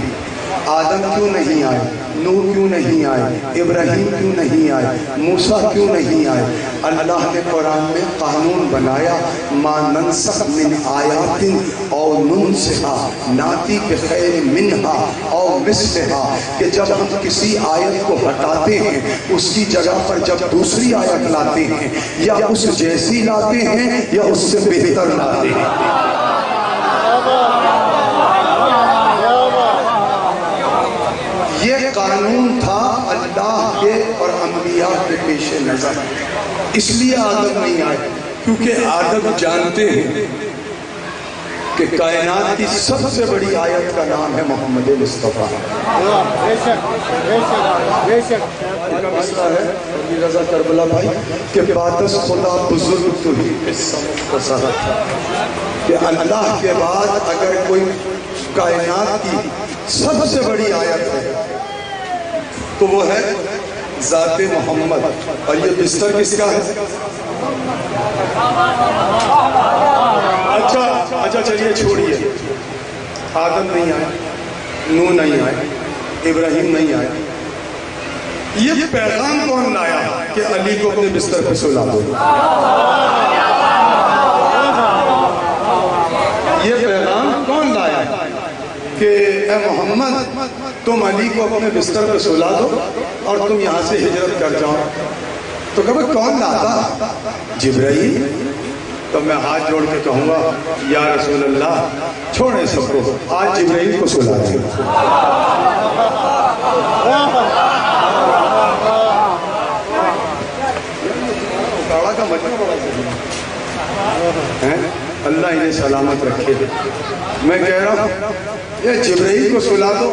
آدم کیوں نہیں آئے؟ نوح کیوں نہیں آئے؟ ابراہیم کیوں نہیں آئے؟ موسیٰ کیوں نہیں آئے؟ اللہ نے قرآن میں قانون بنایا ما ننسخ من آیات او ننسها ناتی بخیر منہا او مثلہا، کہ جب ہم کسی آیت کو ہٹاتے ہیں اس کی جگہ پر جب دوسری آیت لاتے ہیں یا اس جیسی لاتے ہیں یا اس سے بہتر لاتے ہیں. یہ قانون تھا اللہ کے اور انبیاء کے پیش نظر. اس لیے آدم نہیں آئے کیونکہ آدم جانتے ہیں کہ کائنات کی سب سے بڑی آیت کا نام ہے محمد مصطفیٰ. رضا کربلا بھائی کہ بادس خدا بزرگ تو ہی کہ اللہ کے بعد اگر کوئی کائنات کی سب سے بڑی آیت ہے تو وہ ہے ذات محمد. اور یہ بستر کس کا ہے؟ اچھا چلیے چھوڑیے. آدم نہیں آئے، نوح نہیں آئے، ابراہیم نہیں آئے. یہ پیغام کون لایا کہ علی کو اپنے بستر پہ سلا دو؟ یہ پیغام کون لایا کہ اے محمد تم علی کو اپنے بستر پہ سلا دو اور تم یہاں سے ہجرت کر جاؤ؟ تو کہا کون لاتا؟ جبرائیل. تو میں ہاتھ جوڑ کے کہوں گا یا رسول اللہ چھوڑیں سب کو، آج جبرائیل کو سلا دیں. کا مجمع بڑا اللہ انہیں سلامت رکھے. میں کہہ رہا ہوں یہ جبرائیل کو سلا دو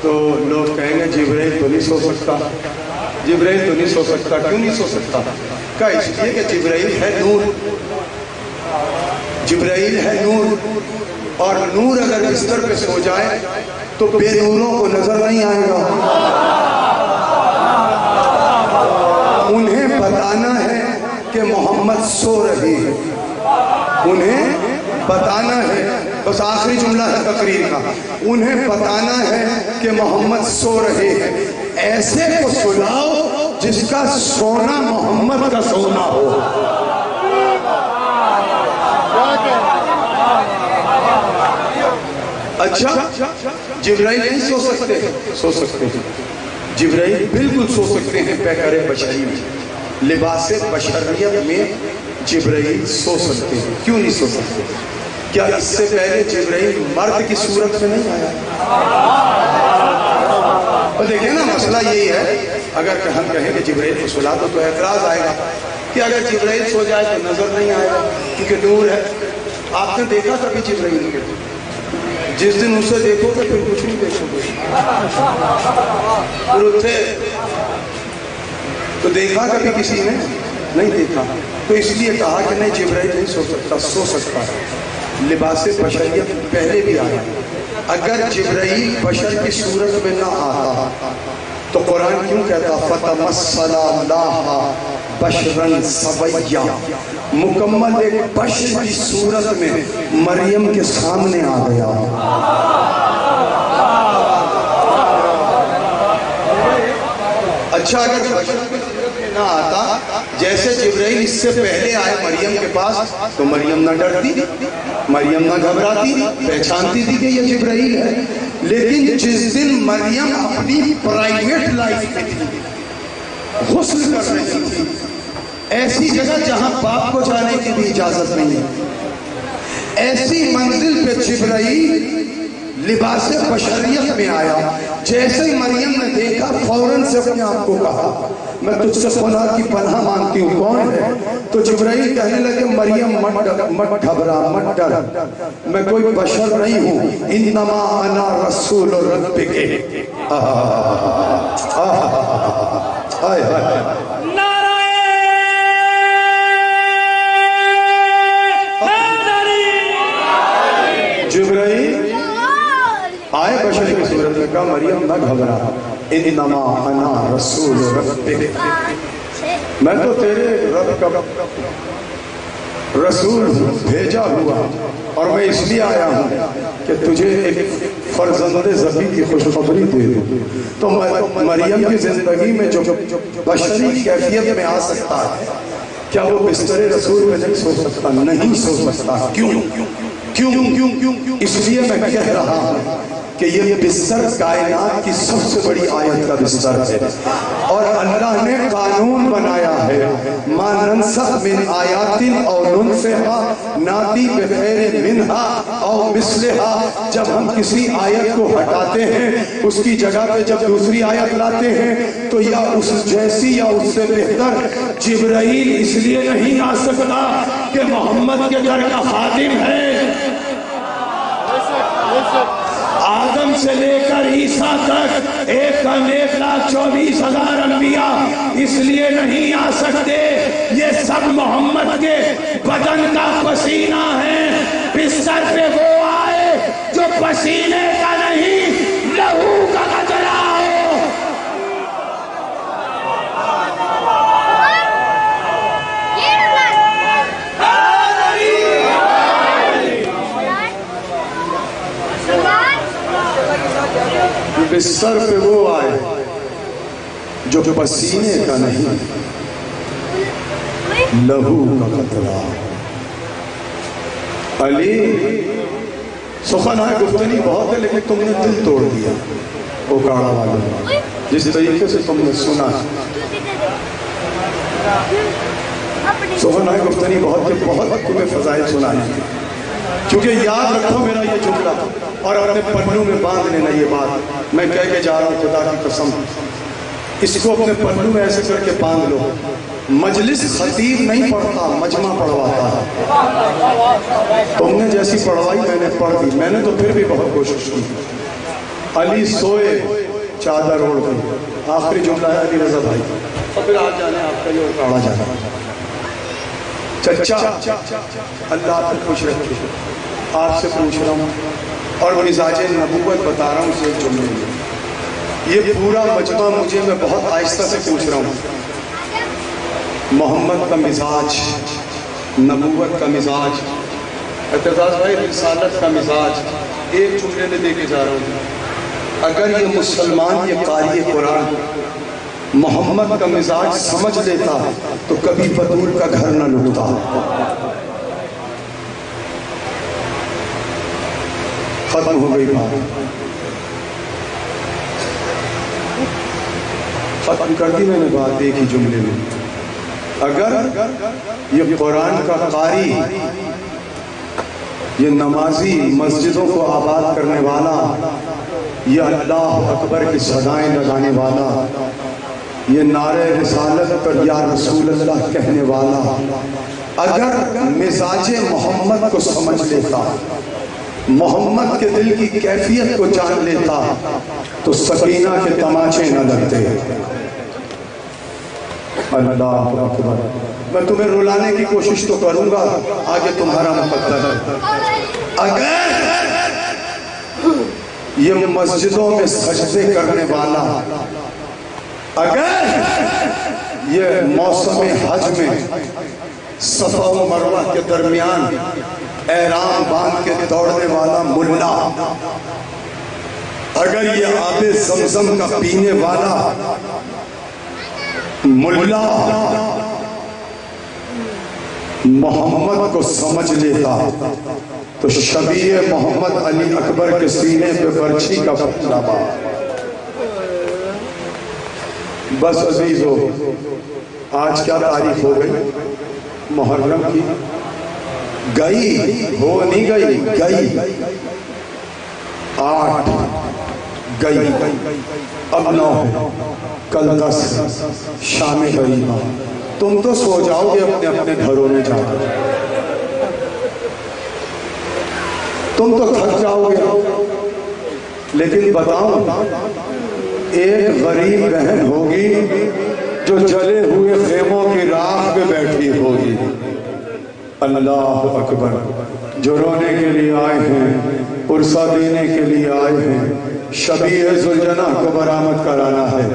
تو لوگ کہیں گے جبرائیل تو نہیں سو سکتا، جبرائیل تو نہیں سو سکتا. کیوں نہیں سو سکتا؟ کہا اس لیے کہ جبرائیل ہے نور. جبرائیل ہے نور، اور نور اگر بستر پہ سو جائے تو بے نوروں کو نظر نہیں آئے گا. انہیں بتانا ہے کہ محمد سو رہے ہیں. انہیں بتانا ہے، بس آخری جملہ ہے تقریر کا، انہیں بتانا ہے کہ محمد سو رہے ہیں. ایسے کو سلاؤ جس کا سونا محمد کا سونا ہو. اچھا جبرائیل نہیں سو سکتے؟ سو سکتے ہیں. جبرائیل بالکل سو سکتے ہیں. پیکر بشری میں، لباس بشریت میں جبرائیل سو سکتے ہیں. کیوں نہیں سو سکتے؟ کیا اس سے پہلے جبرائیل مرد کی صورت میں نہیں آیا؟ اور دیکھیں نا مسئلہ یہی ہے، اگر ہم کہیں کہ جبرائیل کو سلا دو تو اعتراض آئے گا کہ اگر جبرائیل سو جائے تو نظر نہیں آئے گا کیونکہ نور ہے. آپ نے دیکھا کبھی جبرائیل کو؟ جس دن اسے دیکھو گے پھر کچھ نہیں دیکھو گے. پھر اٹھے تو دیکھا کبھی کسی نے نہیں دیکھا. تو اس لیے کہا کہ نہیں جبرائیل نہیں سو سکتا. سو سکتا ہے. لباس بشریت پہلے بھی آیا. اگر جبرائیل بشر کی صورت میں نہ آتا تو قرآن کیوں کہتا فَتَمَثَّلَ لَهَا بَشْرًا سَوِيًّا؟ مکمل ایک بشر کی صورت میں مریم کے سامنے آ گیا. اچھا اگر بشر کی صورت میں نہ آتا جیسے جبرائیل اس سے پہلے آئے مریم کے پاس تو مریم نہ ڈرتی, مریم نہ گھبراتی, پہچانتی تھی کہ یہ جبرائیل ہے. لیکن جس دن مریم اپنی پرائیویٹ لائف میں تھی, غسل کر رہی تھی, ایسی جگہ جہاں باپ کو جانے کی بھی اجازت نہیں ہے, ایسی منزل پہ جبرائیل لباس بشریت میں آیا. جیسے ہی مریم نے دیکھا فوراً سے اپنے آپ کو کہا میں تجھ سے خدا کی پناہ مانگتی ہوں, کون ہے؟ تو جبرائیل کہنے لگے مریم مت گھبرا, مت ڈر, میں کوئی بشر نہیں ہوں, انما انا رسول ربک. جبرائیل آئے بشر کی صورت میں کہا مریم نہ گھبرا, انما انا رسول ربک, میں تو تیرے رب کا رسول ہوں, بھیجا ہوا, اور میں اس لیے آیا ہوں کہ تجھے ایک فرزند ذبی کی خوشخبری دے دوں. تو مریم کی زندگی میں جو بشری کیفیت میں آ سکتا ہے, کیا وہ بستر رسول میں نہیں سو سکتا؟ نہیں سو سکتا. کیوں؟ اس لیے میں کہہ رہا ہوں کہ یہ بستر کائنات کی سب سے بڑی آیت کا بستر ہے, اور اللہ نے قانون بنایا ہے ما ننسخ من آیات او ننسخها ناتی بخیر منها او مثلها. جب ہم کسی آیت کو ہٹاتے ہیں اس کی جگہ پہ جب دوسری آیت لاتے ہیں تو یا اس جیسی یا اس سے بہتر. جبرائیل اس لیے نہیں آ سکتا کہ محمد کے گھر کا خادم ہے. آدم سے لے کر عیسیٰ تک 1,24,000 انبیاء اس لیے نہیں آ سکتے, یہ سب محمد کے بدن کا پسینہ ہے. بستر پہ وہ آئے جو پسینے کا نہیں لہو کا قطرہ ہو. بستر پہ وہ آئے جو پسینے کا نہیں لہو کا قطرہ. علی سخنائے گفتنی بہت ہے لیکن تم نے دل توڑ دیا اوکاڑا والوں. جس طریقے سے تم نے سنا سخنائے گفتنی بہت تمہیں فضائل سنائی. کیونکہ یاد رکھو میرا یہ جملہ اور اپنے پنوں میں باندھ لینا یہ بات. میں کہہ کے جا رہا ہوں خدا کی قسم, اس کو اپنے پنوں میں ایسے کر کے باندھ لو. مجلس خطیب نہیں پڑھتا, مجمع پڑھواتا ہے. تم نے جیسی پڑھوائی میں نے پڑھ دی, میں نے تو پھر بھی بہت کوشش کی. علی سوئے چادر اوڑھ گئی. آخری جملہ ہے علی رضا بھائی, اور پھر آپ جانے آپ کا یہ اکاڑا جانا. چچا اللہ آپ کو خوش رکھے. آپ سے پوچھ رہا ہوں اور مزاج نبوت بتا رہا ہوں اسے جملے میں. یہ پورا مجمع مجھے میں بہت آہستہ سے پوچھ رہا ہوں. محمد کا مزاج, نبوت کا مزاج, اعتزاز بھائی رسالت کا مزاج ایک جملے میں دے کے جا رہا ہوں. اگر یہ مسلمان یہ قاری قرآن محمد کا مزاج سمجھ لیتا تو کبھی بطول کا گھر نہ لٹتا. ختم ہو گئی بات, ختم کر دی میں نے بات ایک ہی جملے میں. اگر یہ قرآن کا قاری, یہ نمازی, مسجدوں کو آباد کرنے والا, یہ اللہ اکبر کی صدائیں لگانے والا یہ نعرہ رسالت پر یا رسول اللہ کہنے والا اگر مزاج محمد کو سمجھ لیتا، محمد کے دل کی کیفیت کو جان لیتا تو سکینہ کے تماچے نہ لگتے۔ اللہ اکبر۔ میں تمہیں رلانے کی کوشش تو کروں گا، آگے تمہارا مقدر ہے۔ اگر یہ مسجدوں میں سجدے کرنے والا، اگر یہ موسم حج میں صفا و مروہ کے درمیان احرام باندھ کے دوڑنے والا ملا، اگر یہ آب زمزم کا پینے والا ملا محمد کو سمجھ لیتا تو شبیہ محمد علی اکبر کے سینے پہ برچھی کا پتلا با۔ بس عزیزو، آج کیا تاریخ ہو گئی؟ محرم کی گئی ہو نہیں گئی، گئی 8 گئی، اب 9 ہے، کل 10، شام غریبہ۔ تم تو سو جاؤ گے اپنے اپنے گھروں میں جا کر، تم تو تھک جاؤ گے، لیکن بتاؤں ایک غریب بہن ہوگی جو جلے ہوئے خیموں کی راہ پہ بیٹھی ہوگی۔ اللہ اکبر۔ جو رونے کے لیے آئے ہیں، پرسہ دینے کے لیے آئے ہیں، شبیہ ذوالجناح کو برآمد کرانا ہے،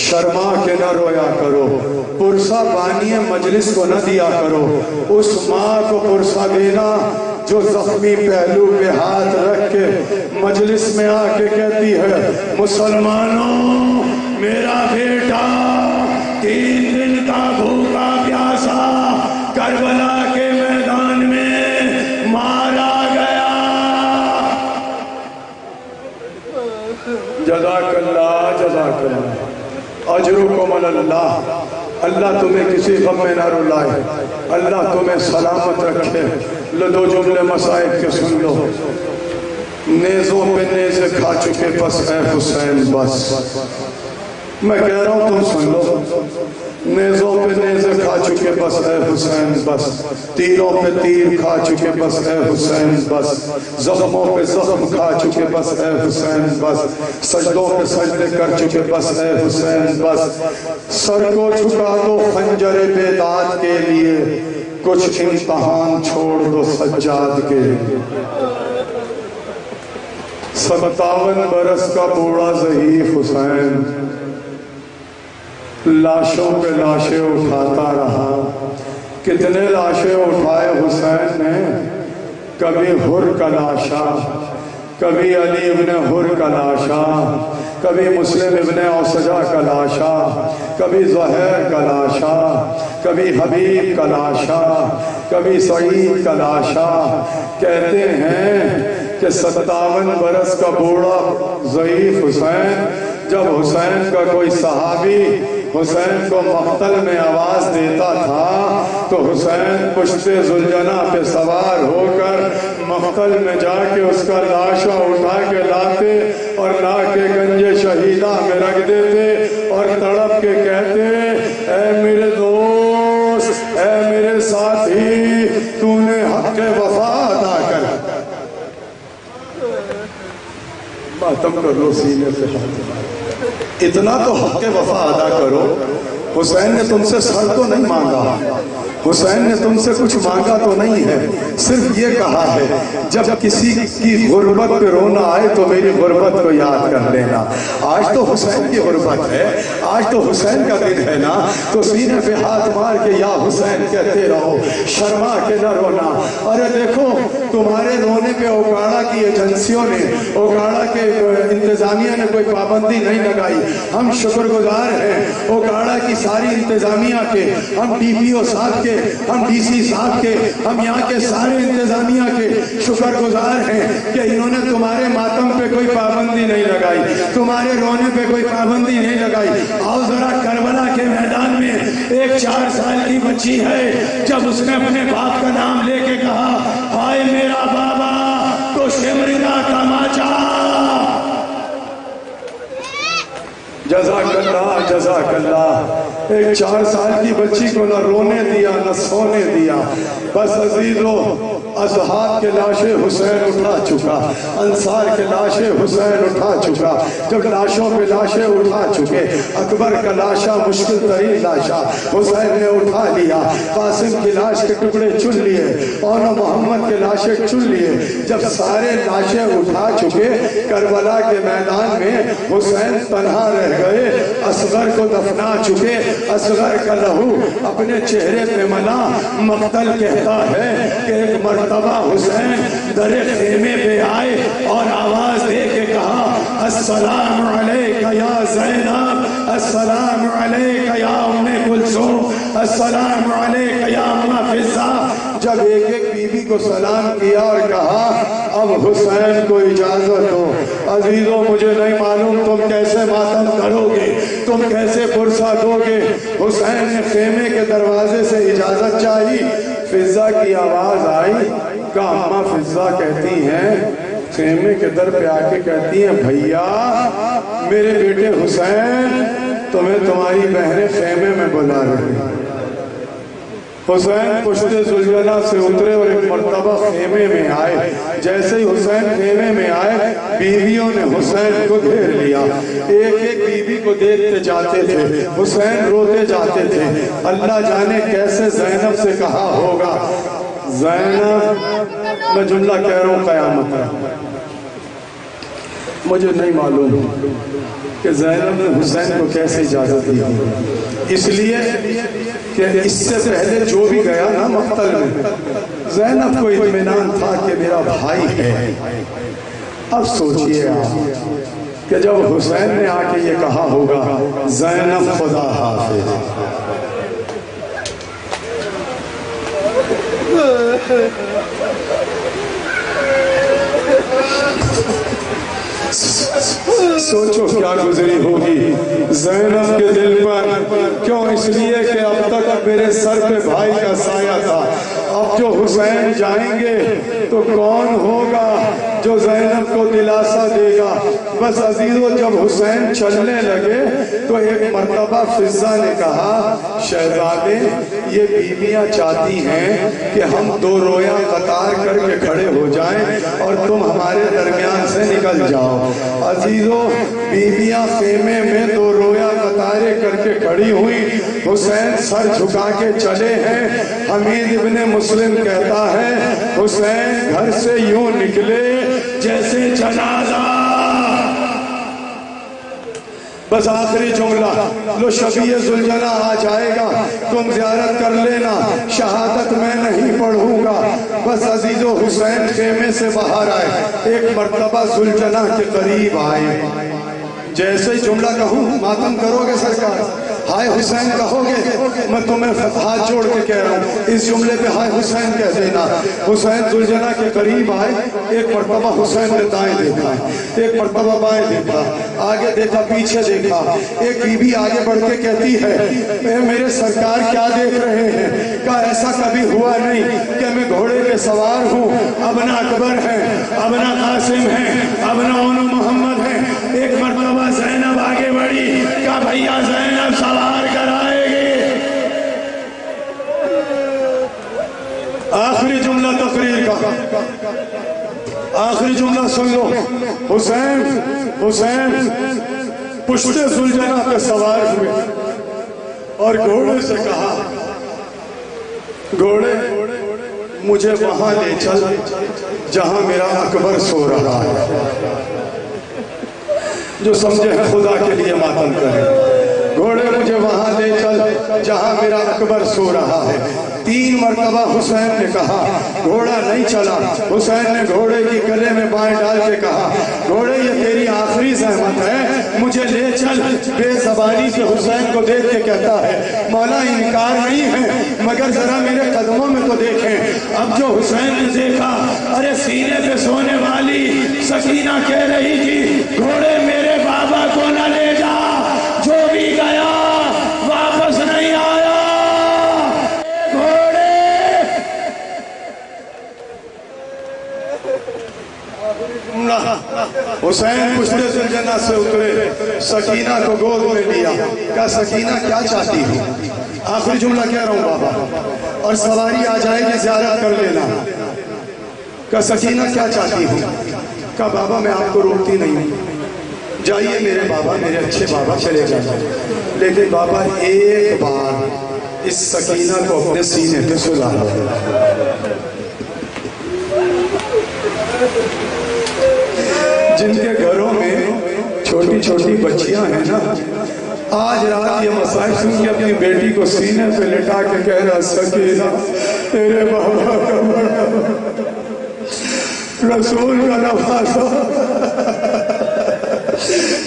شرما کے نہ رویا کرو، پرسہ بانی مجلس کو نہ دیا کرو، اس ماں کو پرسہ دینا جو زخمی پہلو پہ ہاتھ رکھ کے مجلس میں آ کے کہتی ہے، مسلمانوں میرا بیٹا 3 دن کا بھوکا پیاسا کربلا کے میدان میں مارا گیا۔ جزاک اللہ، جزاک اللہ، اجرکم اللہ۔ اللہ تمہیں کسی غم میں نہ رلائے، اللہ تمہیں سلامت رکھے۔ لو 2 جملے مصائب کے سن لو۔ نیزوں پہ نیزے کھا چکے بس اے حسین بس، میں کہہ رہا ہوں تم سن لو۔ نیزوں پہ نیزے کھا چکے بس اے حسین بس، تیروں پہ تیر کھا چکے بس اے حسین بس، زخموں پہ زخم کھا چکے بس اے حسین بس، سجدوں پہ سجدے کر چکے بس اے حسین بس، سر کو جھکا دو خنجر بیداد کے لیے، کچھ امتحان چھوڑ دو سجاد کے لیے۔ 57 برس کا بوڑھا ضعیف حسین لاشوں پہ لاشیں اٹھاتا رہا۔ کتنے لاشیں اٹھائے حسین نے، کبھی حر کا لاشا، کبھی علی ابن حر کا لاشا، کبھی مسلم ابن اوسجا کا لاشا، کبھی زہیر کا لاشا، کبھی حبیب کا لاشا، کبھی سعید کا لاشا۔ کہتے ہیں کہ 57 برس کا بوڑھا ضعیف حسین، جب حسین کا کوئی صحابی حسین کو مقتل میں آواز دیتا تھا تو حسین پشت ذوالجناح پہ سوار ہو کر مقتل میں جا کے اس کا لاشا اٹھا کے لاتے اور لا کے گنج شہیدہ میں رکھ دیتے اور تڑپ کے کہتے، اے میرے دوست، اے میرے ساتھی، تو نے حق وفا ادا کر۔ ماتم کر لو سینے سے ہاتھ، اتنا تو حق وفا ادا کرو۔ حسین نے تم سے سر تو نہیں مانگا، حسین نے تم سے کچھ مانگا تو نہیں ہے، صرف یہ کہا ہے جب کسی کی غربت پہ رونا آئے تو میری غربت کو یاد کر لینا۔ آج تو حسین کی غربت ہے، آج تو حسین کا دن ہے نا، تو سینے پہ ہاتھ مار کے یا حسین کہتے رہو، شرما کے نہ رونا۔ ارے دیکھو تمہارے رونے پہ اوکاڑا کی ایجنسیوں نے، اوکاڑا کے انتظامیہ نے کوئی پابندی نہیں لگائی۔ ہم شکر گزار ہیں اوکاڑا کی ساری انتظامیہ کے، ہم ڈی پی او صاحب کے، ہم ڈی سی صاحب کے، ہم یہاں کے سارے انتظامیہ کے شکر گزار ہیں کہ انہوں نے تمہارے ماتم پہ کوئی پابندی نہیں لگائی، تمہارے رونے پہ کوئی پابندی نہیں لگائی۔ آؤ ذرا کربلا کے میدان میں ایک 4 سال کی بچی ہے، جب اس نے اپنے باپ کا نام لے کے کہا، ہائے میرا بابا، تو شمرگا تماچا۔ جزاک اللہ جزاک اللہ. ایک 4 سال کی بچی کو نہ رونے دیا نہ سونے دیا. بس عزیزو اصحاب کے لاشیں حسین اٹھا چکا, انصار کے لاشیں حسین اٹھا چکا. جب لاشوں پہ لاشیں اٹھا چکے, اکبر کا لاشا مشکل ترین لاشا حسین نے اٹھا لیا. قاسم کی لاش کے ٹکڑے چن لیے اور محمد کے لاشیں چن لیے. جب سارے لاشیں اٹھا چکے, کربلا کے میدان میں حسین تنہا رہ گئے. اصغر کو دفنا چکے. اصغر کا لہو اپنے چہرے پہ ملا. مقتل کہتا ہے کہ ایک مرتبہ حسین در خیمے پہ آئے اور آواز دے کے کہا, السلام علیکہ یا زینب, السلام علیکہ یا ام کلثوم, السلام علیکہ یا ام فضہ. جب ایک ایک بی بی کو سلام کیا اور کہا اب حسین کو اجازت ہو. عزیزوں مجھے نہیں معلوم تم کیسے ماتم کرو گے, تم کیسے پرسہ دو گے. حسین نے خیمے کے دروازے سے اجازت چاہی. فضہ کی آواز آئی. کہا اماں فضہ کہتی ہیں, خیمے کے در پہ آ کے کہتی ہیں, بھیا میرے بیٹے حسین تمہیں تمہاری بہنیں خیمے میں بلا رہی ہیں. حسین پشت زلجلہ سے اترے اور ایک مرتبہ خیمے میں آئے. جیسے ہی حسین خیمے میں آئے, بیویوں نے حسین کو گھیر لیا. ایک ایک بیوی کو دیکھتے جاتے تھے, حسین روتے جاتے تھے. اللہ جانے کیسے زینب سے کہا ہوگا, زینب, میں جملہ کہہ رہا ہوں قیامت ہے, مجھے نہیں معلوم کہ زینب نے حسین کو کیسے اجازت دی. اس لیے کہ اس سے پہلے جو بھی گیا نا مقتل میں, زینب کو اطمینان تھا کہ میرا بھائی ہے. اب سوچئے آپ کہ جب حسین نے آ کے یہ کہا ہوگا زینب خدا حافظ, سوچو کیا گزری ہوگی زینب کے دل پر. کیوں؟ اس لیے کہ اب تک میرے سر پہ بھائی کا سایہ تھا. اب جو حسین جائیں گے تو کون ہوگا جو زینب کو دلاسا دے گا. بس عزیزو جب حسین چلنے لگے تو ایک مرتبہ فضہ نے کہا, شہزادے یہ بیویاں چاہتی ہیں کہ ہم 2 رویاں قطار کر کے کھڑے ہو جائیں اور تم ہمارے درمیان سے نکل جاؤ. عزیزو بیویاں خیمے میں 2 رویاں قطاریں کر کے کھڑی ہوئی. حسین سر جھکا کے چلے ہیں. حمید ابن مسلم کہتا ہے حسین گھر سے یوں نکلے جیسے جنازہ. بس آخری جملہ, لو شبیہ زلجلہ آ جائے گا, تم زیارت کر لینا, شہادت میں نہیں پڑھوں گا. بس عزیزو حسین خیمے سے باہر آئے, ایک مرتبہ زلجلہ کے قریب آئے. جیسے ہی جملہ کہوں ماتم کرو گے سرکار, ہائے حسین کہو گے, میں تمہیں ہاتھ جوڑ کے کہہ رہا ہوں اس جملے پہ ہائے حسین کہہ دینا. حسین زلجلہ کے قریب آئے, ایک مرتبہ حسین نے دائیں دیکھا, ایک مرتبہ بائیں دیکھا, آگے دیکھا پیچھے دیکھا. ایک بی بی آگے بڑھ کے کہتی ہے, اے میرے سرکار کیا دیکھ رہے ہیں؟ کہا ایسا کبھی ہوا نہیں کہ میں گھوڑے پہ سوار ہوں, ابن اکبر ہیں, ابن قاسم ہیں, ابن اون محمد ہیں. ایک مرتبہ زینب آگے بڑھی, کہا بھیا زینب سوار کرائے گی. آخری جملہ تقریر کا, آخری جملہ سن لو. حسین پشت زلجلہ پہ سوار ہوئے اور گھوڑے سے کہا, گھوڑے مجھے وہاں لے چل جہاں میرا اکبر سو رہا ہے. جو سمجھے خدا کے لیے ماتم کرے, گھوڑے مجھے وہاں لے چل جہاں میرا اکبر سو رہا ہے. 3 مرتبہ حسین نے کہا, گھوڑا نہیں چلا. حسین نے گھوڑے کی گلے میں بائیں ڈال کے کہا, گھوڑے یہ تیری آخری زحمت ہے, مجھے لے چل. بے زبانی سے حسین کو دیکھ کے کہتا ہے, مولا انکار نہیں ہے مگر ذرا میرے قدموں میں تو دیکھیں. اب جو حسین نے دیکھا, ارے سینے پہ سونے والی سکینہ کہہ رہی تھی, گھوڑے میرے بابا کو نہ لے جا, جو بھی گیا واپس نہیں آیا. مکہ حسین پشتے زلجنہ سے اترے، سکینہ کو گود میں لیا، کہا سکینہ کیا چاہتی ہو؟ آخری جملہ کہہ رہا ہوں بابا، اور سواری آ جائے گی زیارت کر لینا۔ کہا سکینہ کیا چاہتی ہو؟ کہا بابا میں آپ کو روکتی نہیں ہوں، جائیے میرے بابا، میرے اچھے بابا چلے جائیں، لیکن بابا ایک بار اس سکینہ کو اپنے سینے پہ سلا لو۔ جن کے گھروں میں چھوٹی چھوٹی بچیاں ہیں نا، آج رات یہ مسائل سن کے اپنی بیٹی کو سینے پہ لٹا کے کہہ رہا سکینہ تیرے بابا کا بڑا رسول کا نواسا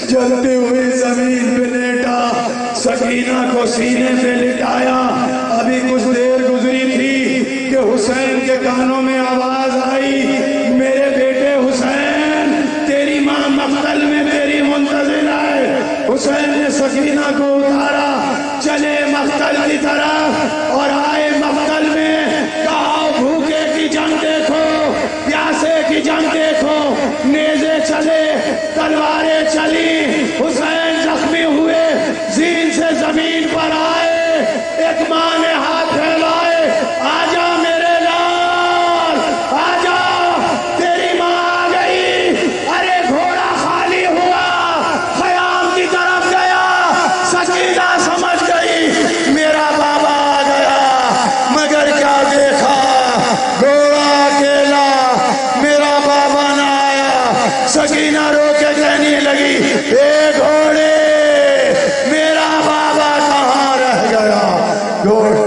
جلتی ہوئی زمین پہ لیٹا، سکینہ کو سینے پہ لٹایا۔ ابھی کچھ دیر گزری تھی کہ حسین کے کانوں میں آواز آئی، میرے بیٹے حسین تیری ماں مقتل میں تیری منتظر ہے۔ حسین نے سکینہ کو اتارا، چلے مقتل کی طرف، اور آئے مقتل میں، کہا بھوکے کی جنگ دیکھو، پیاسے کی جنگ دیکھو، نیزے چلے، تلواریں چلی، حسین زخمی ہوئے، زین سے زمین پر آئے، ایک ماں نے ہاتھ پھیلائے، آجا میرے لال، آجا تیری ماں آ گئی۔ ارے گھوڑا خالی ہوا، خیام کی طرف گیا، سکینہ سمجھ گئی میرا بابا آ گیا، مگر کیا دیکھا، گھوڑا اکیلا، میرا بابا نہ آیا۔ سکینہ رو کے کہنے لگی، اے گھوڑے میرا بابا کہاں رہ گیا؟ گھوڑے